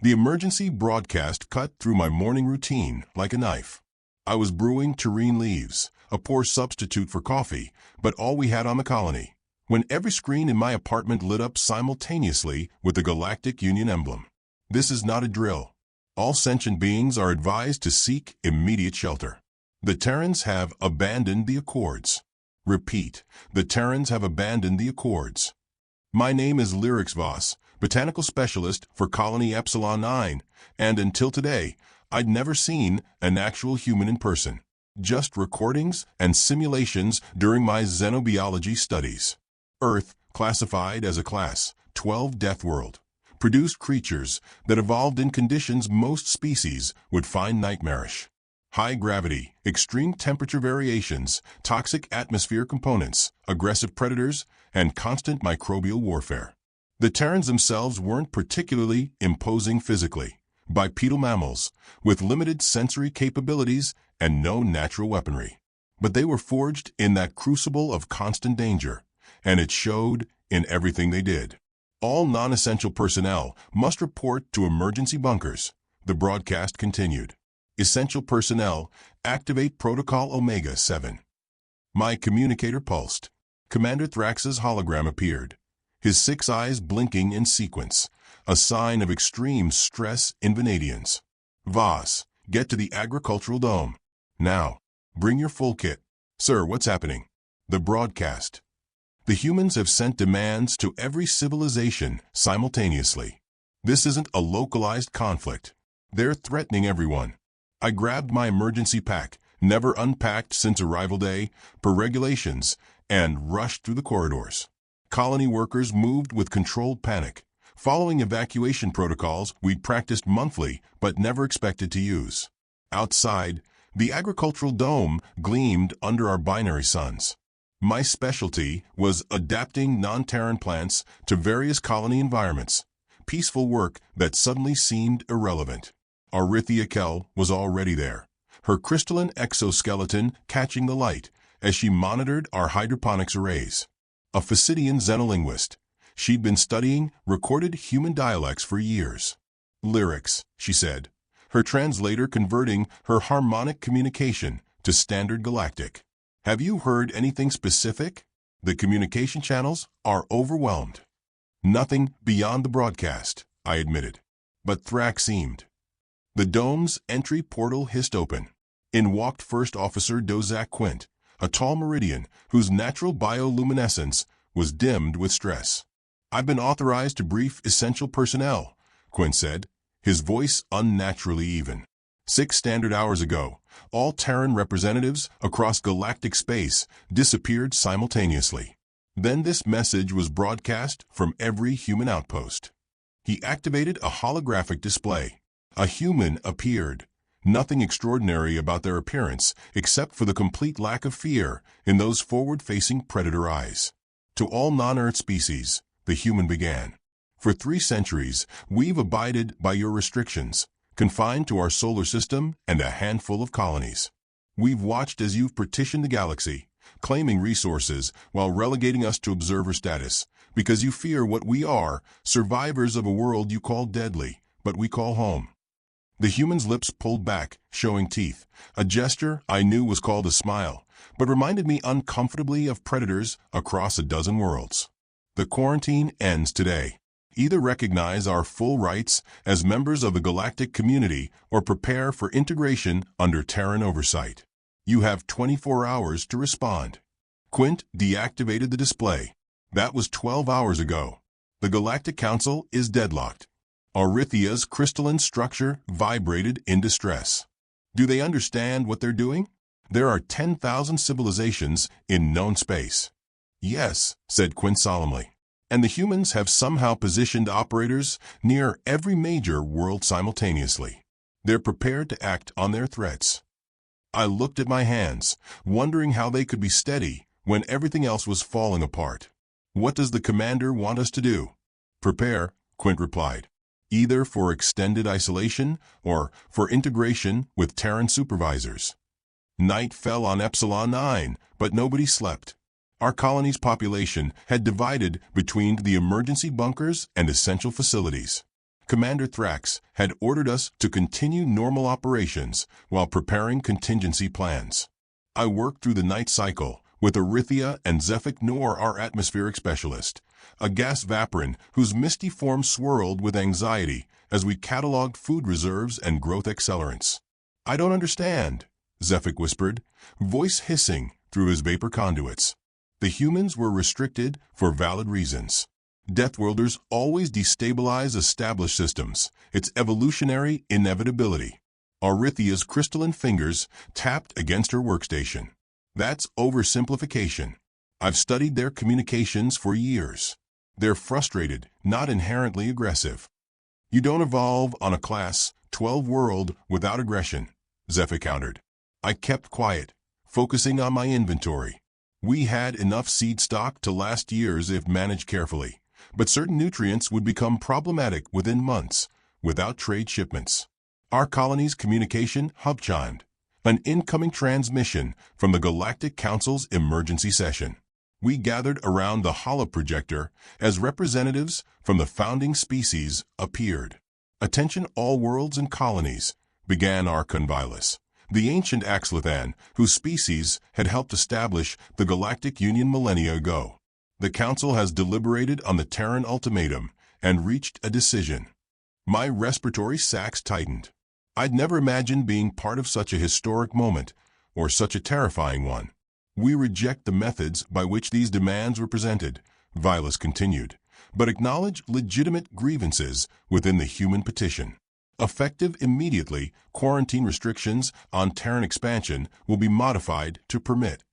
The emergency broadcast cut through my morning routine like a knife. I was brewing terrine leaves, a poor substitute for coffee, but all we had on the colony, when every screen in my apartment lit up simultaneously with the Galactic Union emblem. This is not a drill. All sentient beings are advised to seek immediate shelter. The Terrans have abandoned the Accords. Repeat, the Terrans have abandoned the Accords. My name is Lyrics Voss, botanical specialist for Colony Epsilon 9, and until today, I'd never seen an actual human in person. Just recordings and simulations during my xenobiology studies. Earth, classified as a Class 12 death world, produced creatures that evolved in conditions most species would find nightmarish. High gravity, extreme temperature variations, toxic atmosphere components, aggressive predators, and constant microbial warfare. The Terrans themselves weren't particularly imposing physically. Bipedal mammals, with limited sensory capabilities and no natural weaponry. But they were forged in that crucible of constant danger, and it showed in everything they did. All non-essential personnel must report to emergency bunkers. The broadcast continued. Essential personnel, activate Protocol Omega-7. My communicator pulsed. Commander Thrax's hologram appeared, his 6 eyes blinking in sequence, a sign of extreme stress in Vanadians. Voss, get to the agricultural dome. Now, bring your full kit. Sir, what's happening? The broadcast. The humans have sent demands to every civilization simultaneously. This isn't a localized conflict. They're threatening everyone. I grabbed my emergency pack, never unpacked since arrival day, per regulations, and rushed through the corridors. Colony workers moved with controlled panic, following evacuation protocols we'd practiced monthly but never expected to use. Outside, the agricultural dome gleamed under our binary suns. My specialty was adapting non-Terran plants to various colony environments, peaceful work that suddenly seemed irrelevant. Arithia Kell was already there, her crystalline exoskeleton catching the light as she monitored our hydroponics arrays. A Phacidian xenolinguist, she'd been studying recorded human dialects for years. Lyrics, she said, her translator converting her harmonic communication to standard galactic. Have you heard anything specific? The communication channels are overwhelmed. Nothing beyond the broadcast, I admitted. But Thrax seemed. The dome's entry portal hissed open. In walked First Officer Dozak Quint, a tall Meridian whose natural bioluminescence was dimmed with stress. I've been authorized to brief essential personnel, Quint said, his voice unnaturally even. 6 standard hours ago, all Terran representatives across galactic space disappeared simultaneously. Then this message was broadcast from every human outpost. He activated a holographic display. A human appeared. Nothing extraordinary about their appearance except for the complete lack of fear in those forward-facing predator eyes. To all non-Earth species, the human began. For 3 centuries, we've abided by your restrictions, confined to our solar system and a handful of colonies. We've watched as you've partitioned the galaxy, claiming resources while relegating us to observer status, because you fear what we are, survivors of a world you call deadly, but we call home. The human's lips pulled back, showing teeth, a gesture I knew was called a smile, but reminded me uncomfortably of predators across a dozen worlds. The quarantine ends today. Either recognize our full rights as members of the galactic community or prepare for integration under Terran oversight. You have 24 hours to respond. Quint deactivated the display. That was 12 hours ago. The Galactic Council is deadlocked. Arithia's crystalline structure vibrated in distress. Do they understand what they're doing? There are 10,000 civilizations in known space. Yes, said Quint solemnly. And the humans have somehow positioned operators near every major world simultaneously. They're prepared to act on their threats. I looked at my hands, wondering how they could be steady when everything else was falling apart. What does the commander want us to do? Prepare, Quint replied. Either for extended isolation or for integration with Terran supervisors. Night fell on Epsilon 9, but nobody slept. Our colony's population had divided between the emergency bunkers and essential facilities. Commander Thrax had ordered us to continue normal operations while preparing contingency plans. I worked through the night cycle with Arithia and Zephic Nor, our atmospheric specialist, a gas vaporin whose misty form swirled with anxiety as we cataloged food reserves and growth accelerants. "I don't understand," Zephic whispered, voice hissing through his vapor conduits. The humans were restricted for valid reasons. Deathworlders always destabilize established systems, its evolutionary inevitability. Arithia's crystalline fingers tapped against her workstation. "That's oversimplification. I've studied their communications for years. They're frustrated, not inherently aggressive." "You don't evolve on a Class 12 world without aggression," Zephic countered. I kept quiet, focusing on my inventory. We had enough seed stock to last years if managed carefully, but certain nutrients would become problematic within months, without trade shipments. Our colony's communication hub chimed, an incoming transmission from the Galactic Council's emergency session. We gathered around the holoprojector as representatives from the founding species appeared. "Attention all worlds and colonies," began our convilus, the ancient Axlithan whose species had helped establish the Galactic Union millennia ago. "The Council has deliberated on the Terran ultimatum and reached a decision." My respiratory sacs tightened. I'd never imagined being part of such a historic moment, or such a terrifying one. "We reject the methods by which these demands were presented," Vilas continued, "but acknowledge legitimate grievances within the human petition. Effective immediately, quarantine restrictions on Terran expansion will be modified to permit."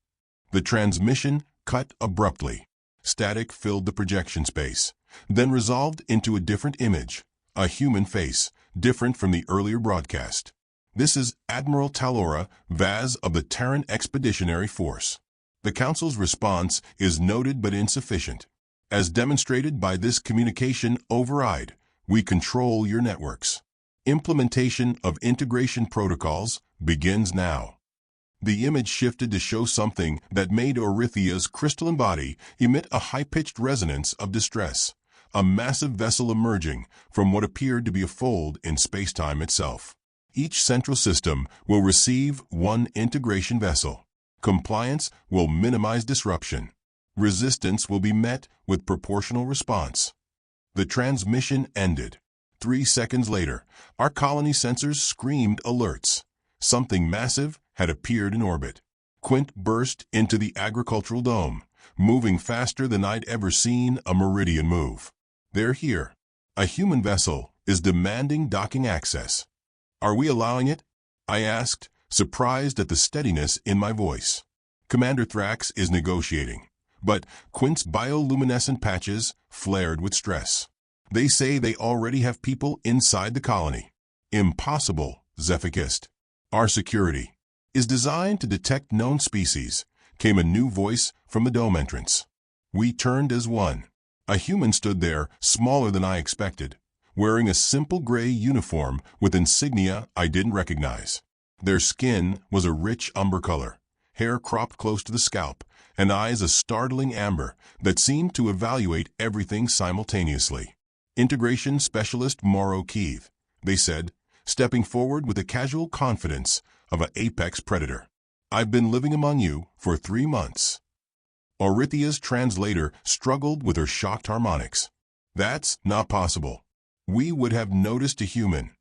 The transmission cut abruptly. Static filled the projection space, then resolved into a different image, a human face, different from the earlier broadcast. "This is Admiral Talora Vaz of the Terran Expeditionary Force. The Council's response is noted but insufficient. As demonstrated by this communication override, we control your networks. Implementation of integration protocols begins now." The image shifted to show something that made Orithia's crystalline body emit a high-pitched resonance of distress, a massive vessel emerging from what appeared to be a fold in space-time itself. Each central system will receive one integration vessel. Compliance will minimize disruption. Resistance will be met with proportional response. The transmission ended. 3 seconds later, our colony sensors screamed alerts. Something massive had appeared in orbit. Quint burst into the agricultural dome, moving faster than I'd ever seen a meridian move. "They're here. A human vessel is demanding docking access." "Are we allowing it?" I asked, surprised at the steadiness in my voice. "Commander Thrax is negotiating, but Quint's bioluminescent patches flared with stress. They say they already have people inside the colony." "Impossible," Zephic hissed. "Our security is designed to detect known species," came a new voice from the dome entrance. We turned as one. A human stood there, smaller than I expected, wearing a simple gray uniform with insignia I didn't recognize. Their skin was a rich umber color, hair cropped close to the scalp, and eyes a startling amber that seemed to evaluate everything simultaneously. "Integration Specialist Morrow Keith," they said, stepping forward with the casual confidence of an apex predator. "I've been living among you for 3 months." Orithia's translator struggled with her shocked harmonics. "That's not possible. We would have noticed a human."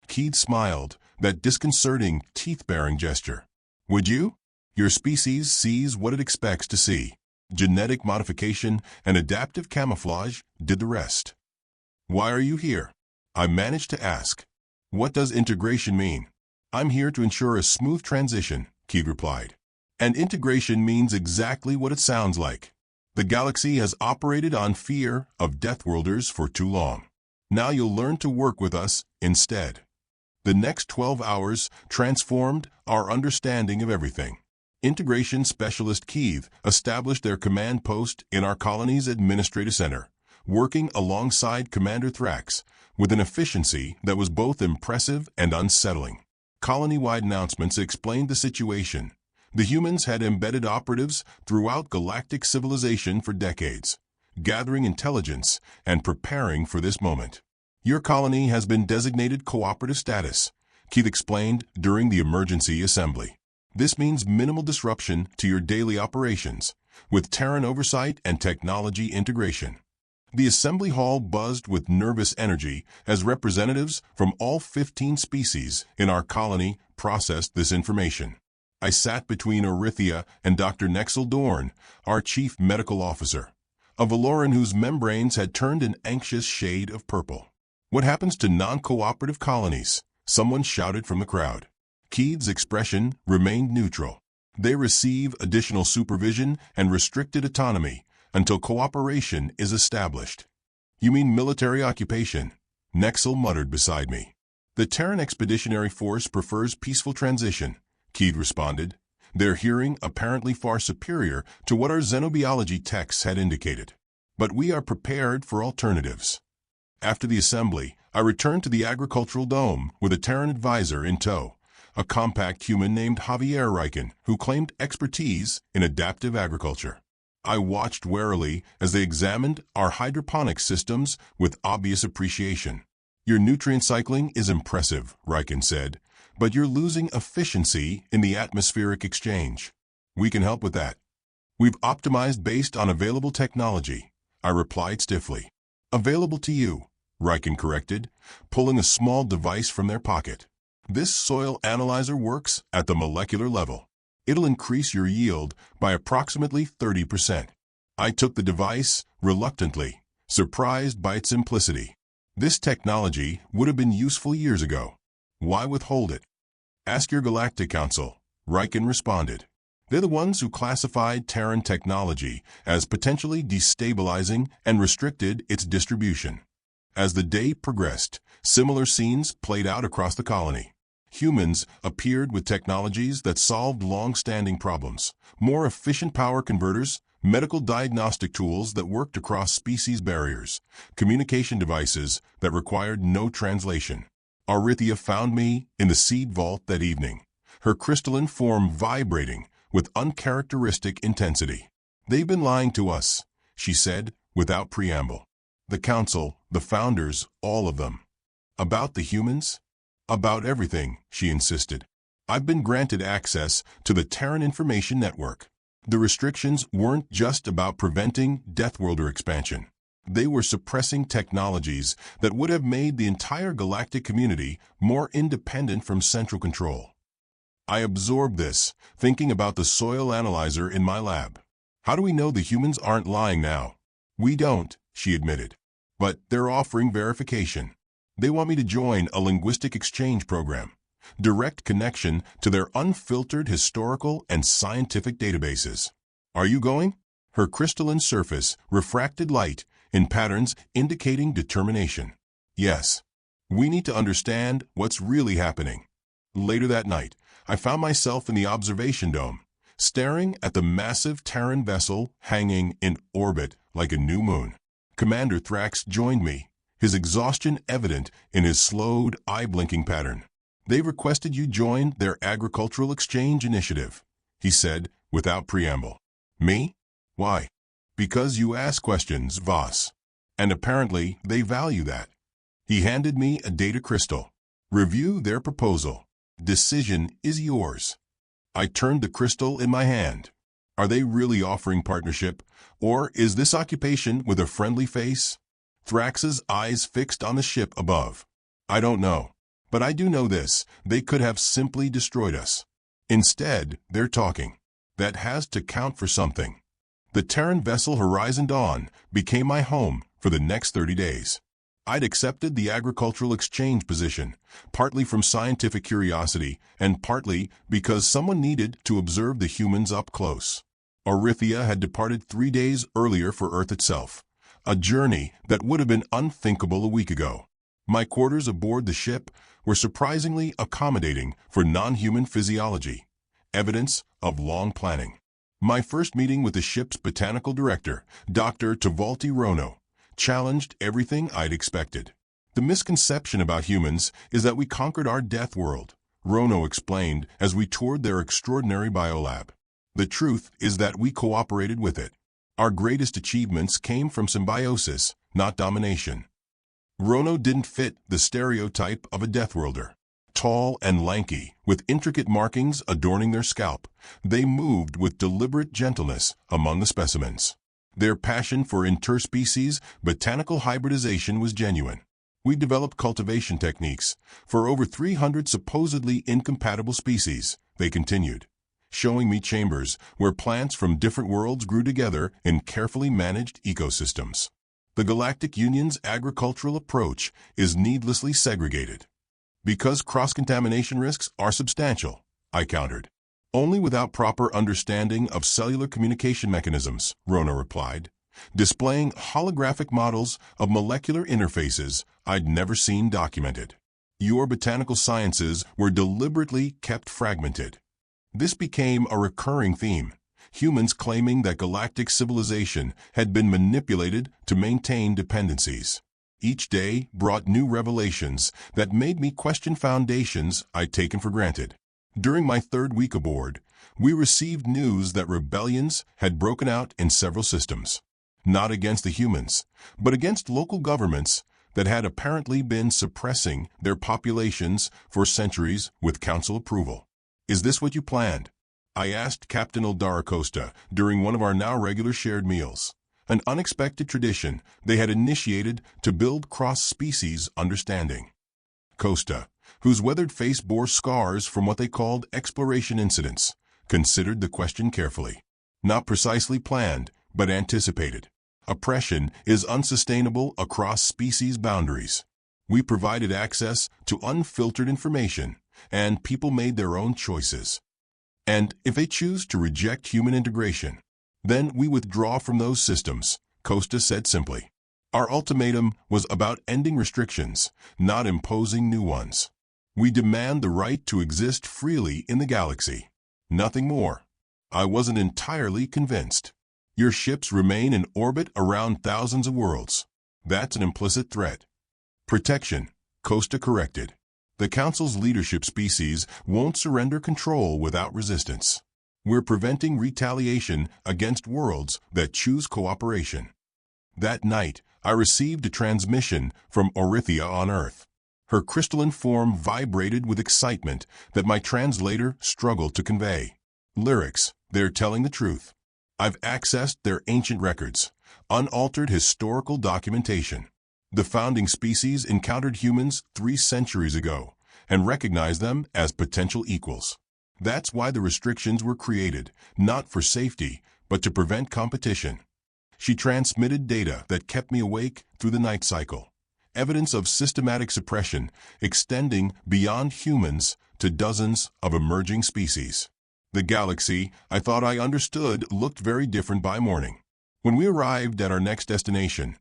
Keith smiled, that disconcerting, teeth-baring gesture. "Would you? Your species sees what it expects to see. Genetic modification and adaptive camouflage did the rest." "Why are you here?" I managed to ask. "What does integration mean?" "I'm here to ensure a smooth transition," Keith replied. "And integration means exactly what it sounds like. The galaxy has operated on fear of Deathworlders for too long. Now you'll learn to work with us instead." The next 12 hours transformed our understanding of everything. Integration Specialist Keith established their command post in our colony's administrative center, working alongside Commander Thrax with an efficiency that was both impressive and unsettling. Colony-wide announcements explained the situation. The humans had embedded operatives throughout galactic civilization for decades, gathering intelligence and preparing for this moment. Your colony has been designated cooperative status, Keith explained during the emergency assembly. This means minimal disruption to your daily operations, with Terran oversight and technology integration. The assembly hall buzzed with nervous energy as representatives from all 15 species in our colony processed this information. I sat between Orithia and Dr. Nexel Dorn, our chief medical officer, a Valoran whose membranes had turned an anxious shade of purple. What happens to non-cooperative colonies? Someone shouted from the crowd. Keith's expression remained neutral. They receive additional supervision and restricted autonomy until cooperation is established. You mean military occupation? Nexel muttered beside me. The Terran Expeditionary Force prefers peaceful transition, Keith responded, their hearing apparently far superior to what our xenobiology texts had indicated. But we are prepared for alternatives. After the assembly, I returned to the agricultural dome with a Terran advisor in tow, a compact human named Javier Riken, who claimed expertise in adaptive agriculture. I watched warily as they examined our hydroponic systems with obvious appreciation. Your nutrient cycling is impressive, Riken said, but you're losing efficiency in the atmospheric exchange. We can help with that. We've optimized based on available technology, I replied stiffly. Available to you, Riken corrected, pulling a small device from their pocket. This soil analyzer works at the molecular level. It'll increase your yield by approximately 30%. I took the device reluctantly, surprised by its simplicity. This technology would have been useful years ago. Why withhold it? Ask your Galactic Council, Riken responded. They're the ones who classified Terran technology as potentially destabilizing and restricted its distribution. As the day progressed, similar scenes played out across the colony. Humans appeared with technologies that solved long-standing problems, more efficient power converters, medical diagnostic tools that worked across species barriers, communication devices that required no translation. Orithia found me in the seed vault that evening, her crystalline form vibrating with uncharacteristic intensity. They've been lying to us, she said without preamble. The council, the founders, all of them. About the humans? About everything, she insisted. I've been granted access to the Terran Information Network. The restrictions weren't just about preventing Deathworlder expansion. They were suppressing technologies that would have made the entire galactic community more independent from central control. I absorbed this, thinking about the soil analyzer in my lab. How do we know the humans aren't lying now? We don't, she admitted. But they're offering verification. They want me to join a linguistic exchange program, direct connection to their unfiltered historical and scientific databases. Are you going? Her crystalline surface refracted light in patterns indicating determination. Yes. We need to understand what's really happening. Later that night, I found myself in the observation dome, staring at the massive Terran vessel hanging in orbit like a new moon. Commander Thrax joined me, his exhaustion evident in his slowed, eye-blinking pattern. They've requested you join their agricultural exchange initiative, he said without preamble. Me? Why? Because you ask questions, Voss. And apparently they value that. He handed me a data crystal. Review their proposal. Decision is yours. I turned the crystal in my hand. Are they really offering partnership, or is this occupation with a friendly face? Thrax's eyes fixed on the ship above. I don't know. But I do know this, they could have simply destroyed us. Instead, they're talking. That has to count for something. The Terran vessel Horizon Dawn became my home for the next 30 days. I'd accepted the agricultural exchange position, partly from scientific curiosity and partly because someone needed to observe the humans up close. Orithia had departed 3 days earlier for Earth itself, a journey that would have been unthinkable a week ago. My quarters aboard the ship were surprisingly accommodating for non-human physiology, evidence of long planning. My first meeting with the ship's botanical director, Dr. Tavalti Rono, challenged everything I'd expected. The misconception about humans is that we conquered our death world, Rono explained as we toured their extraordinary biolab. The truth is that we cooperated with it. Our greatest achievements came from symbiosis, not domination. Rono didn't fit the stereotype of a Deathworlder. Tall and lanky, with intricate markings adorning their scalp, they moved with deliberate gentleness among the specimens. Their passion for interspecies botanical hybridization was genuine. We developed cultivation techniques for over 300 supposedly incompatible species, they continued, showing me chambers where plants from different worlds grew together in carefully managed ecosystems. The Galactic Union's agricultural approach is needlessly segregated. Because cross-contamination risks are substantial, I countered. Only without proper understanding of cellular communication mechanisms, Rono replied, displaying holographic models of molecular interfaces I'd never seen documented. Your botanical sciences were deliberately kept fragmented. This became a recurring theme, humans claiming that galactic civilization had been manipulated to maintain dependencies. Each day brought new revelations that made me question foundations I'd taken for granted. During my third week aboard, we received news that rebellions had broken out in several systems, not against the humans, but against local governments that had apparently been suppressing their populations for centuries with council approval. "Is this what you planned?" I asked Captain Eldara Costa during one of our now regular shared meals, an unexpected tradition they had initiated to build cross-species understanding. Costa, whose weathered face bore scars from what they called exploration incidents, considered the question carefully. Not precisely planned, but anticipated. Oppression is unsustainable across species boundaries. We provided access to unfiltered information, and people made their own choices. And if they choose to reject human integration, then we withdraw from those systems, Costa said simply. Our ultimatum was about ending restrictions, not imposing new ones. We demand the right to exist freely in the galaxy. Nothing more. I wasn't entirely convinced. Your ships remain in orbit around thousands of worlds. That's an implicit threat. Protection, Costa corrected. The Council's leadership species won't surrender control without resistance. We're preventing retaliation against worlds that choose cooperation. That night, I received a transmission from Orithia on Earth. Her crystalline form vibrated with excitement that my translator struggled to convey. Lyrics, they're telling the truth. I've accessed their ancient records, unaltered historical documentation. The founding species encountered humans 3 centuries ago and recognized them as potential equals. That's why the restrictions were created, not for safety, but to prevent competition. She transmitted data that kept me awake through the night cycle, evidence of systematic suppression extending beyond humans to dozens of emerging species. The galaxy I thought I understood looked very different by morning. When we arrived at our next destination,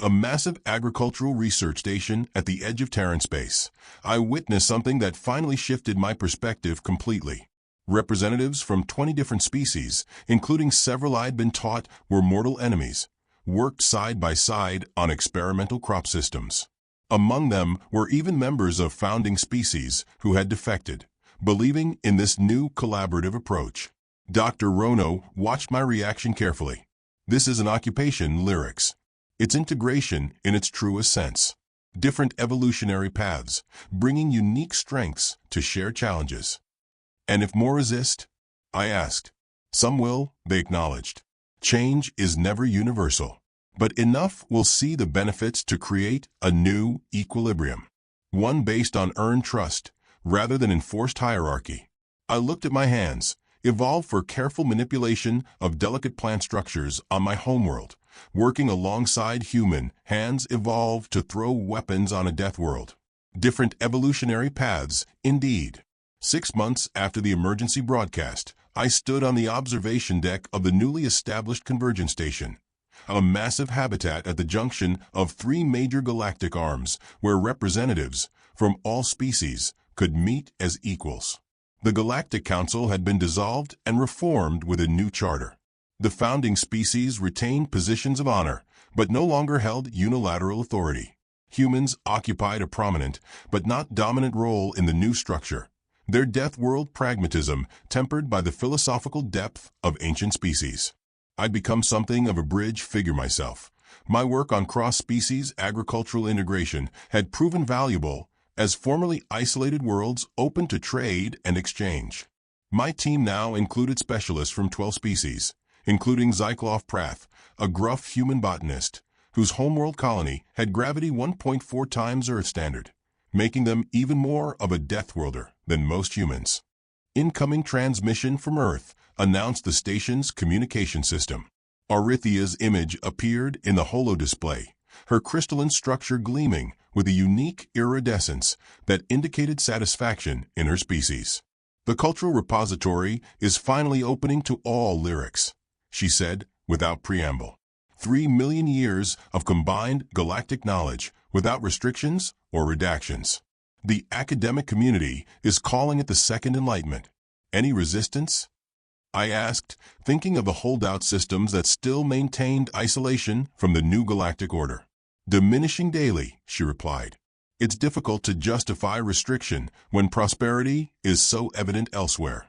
a massive agricultural research station at the edge of Terran space, I witnessed something that finally shifted my perspective completely. Representatives from 20 different species, including several I'd been taught were mortal enemies, worked side by side on experimental crop systems. Among them were even members of founding species who had defected, believing in this new collaborative approach. Dr. Rono watched my reaction carefully. This is an occupation, lyrics. It's integration in its truest sense. Different evolutionary paths, bringing unique strengths to share challenges. And if more resist? I asked. Some will, they acknowledged. Change is never universal, but enough will see the benefits to create a new equilibrium. One based on earned trust, rather than enforced hierarchy. I looked at my hands, evolved for careful manipulation of delicate plant structures on my homeworld. Working alongside human hands evolved to throw weapons on a death world. Different evolutionary paths, indeed. 6 months after the emergency broadcast, I stood on the observation deck of the newly established Convergence Station, a massive habitat at the junction of 3 major galactic arms where representatives from all species could meet as equals. The Galactic Council had been dissolved and reformed with a new charter. The founding species retained positions of honor, but no longer held unilateral authority. Humans occupied a prominent, but not dominant role in the new structure, their death world pragmatism tempered by the philosophical depth of ancient species. I'd become something of a bridge figure myself, My work on cross-species agricultural integration had proven valuable as formerly isolated worlds opened to trade and exchange. My team now included specialists from 12 species, including Zyklov Prath, a gruff human botanist, whose homeworld colony had gravity 1.4 times Earth standard, making them even more of a Deathworlder than most humans. Incoming transmission from Earth announced the station's communication system. Arithia's image appeared in the holodisplay, her crystalline structure gleaming with a unique iridescence that indicated satisfaction in her species. "The cultural repository is finally opening to all lyrics," she said without preamble. 3 million years of combined galactic knowledge without restrictions or redactions. The academic community is calling it the Second Enlightenment. Any resistance? I asked, thinking of the holdout systems that still maintained isolation from the new galactic order. "Diminishing daily," she replied. "It's difficult to justify restriction when prosperity is so evident elsewhere."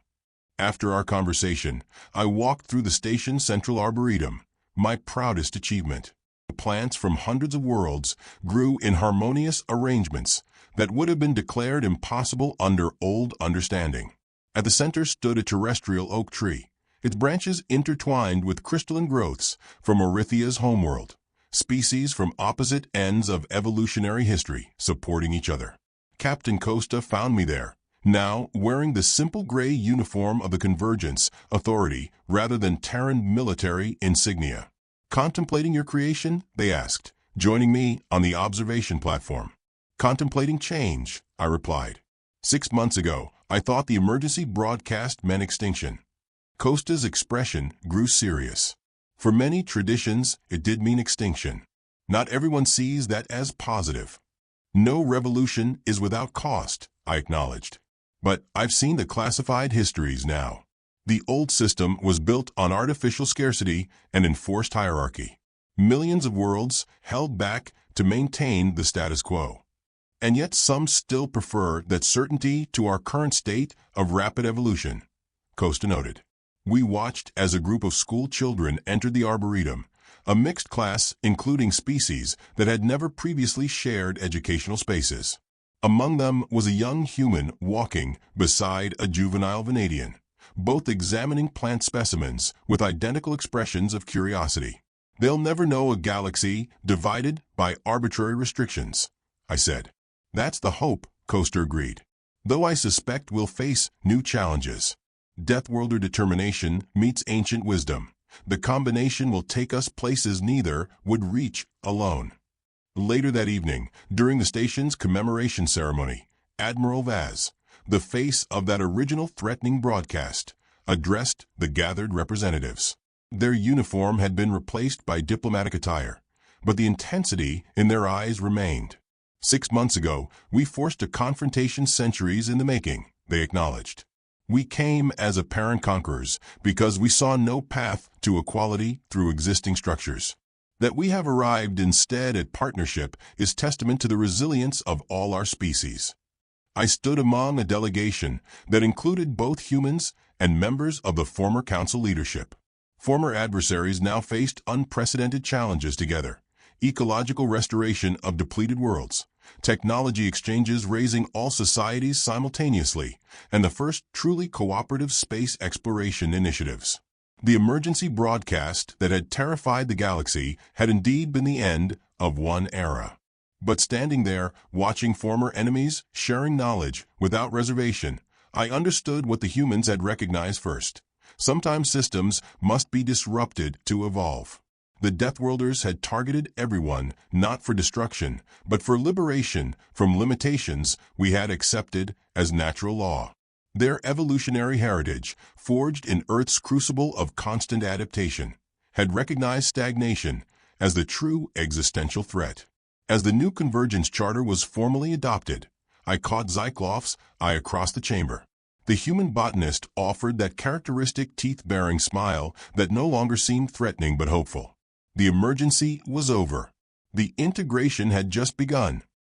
After our conversation, I walked through the station's central arboretum, my proudest achievement. Plants from hundreds of worlds grew in harmonious arrangements that would have been declared impossible under old understanding. At the center stood a terrestrial oak tree, its branches intertwined with crystalline growths from Arithia's homeworld, species from opposite ends of evolutionary history supporting each other. Captain Costa found me there, now wearing the simple gray uniform of the Convergence Authority rather than Terran military insignia. "Contemplating your creation?" they asked, joining me on the observation platform. "Contemplating change," I replied. 6 months ago, I thought the emergency broadcast meant extinction. Costa's expression grew serious. "For many traditions, it did mean extinction. Not everyone sees that as positive." "No revolution is without cost," I acknowledged. "But I've seen the classified histories now. The old system was built on artificial scarcity and enforced hierarchy. Millions of worlds held back to maintain the status quo. And yet some still prefer that certainty to our current state of rapid evolution," Costa noted. We watched as a group of school children entered the arboretum, a mixed class including species that had never previously shared educational spaces. Among them was a young human walking beside a juvenile Vanadian, both examining plant specimens with identical expressions of curiosity. "They'll never know a galaxy divided by arbitrary restrictions," I said. "That's the hope," Costa agreed. "Though I suspect we'll face new challenges. Deathworlder determination meets ancient wisdom. The combination will take us places neither would reach alone." Later that evening, during the station's commemoration ceremony, Admiral Vaz, the face of that original threatening broadcast, addressed the gathered representatives. Their uniform had been replaced by diplomatic attire, but the intensity in their eyes remained. 6 months ago, we forced a confrontation centuries in the making, they acknowledged. We came as apparent conquerors because we saw no path to equality through existing structures. That we have arrived instead at partnership is testament to the resilience of all our species. I stood among a delegation that included both humans and members of the former council leadership. Former adversaries now faced unprecedented challenges together: ecological restoration of depleted worlds, technology exchanges raising all societies simultaneously, and the first truly cooperative space exploration initiatives. The emergency broadcast that had terrified the galaxy had indeed been the end of one era. But standing there, watching former enemies sharing knowledge without reservation, I understood what the humans had recognized first. Sometimes systems must be disrupted to evolve. The Deathworlders had targeted everyone not for destruction, but for liberation from limitations we had accepted as natural law. Their evolutionary heritage, forged in Earth's crucible of constant adaptation, had recognized stagnation as the true existential threat. As the new Convergence Charter was formally adopted, I caught Zyklov's eye across the chamber. The human botanist offered that characteristic teeth-baring smile that no longer seemed threatening but hopeful. The emergency was over. The integration had just begun.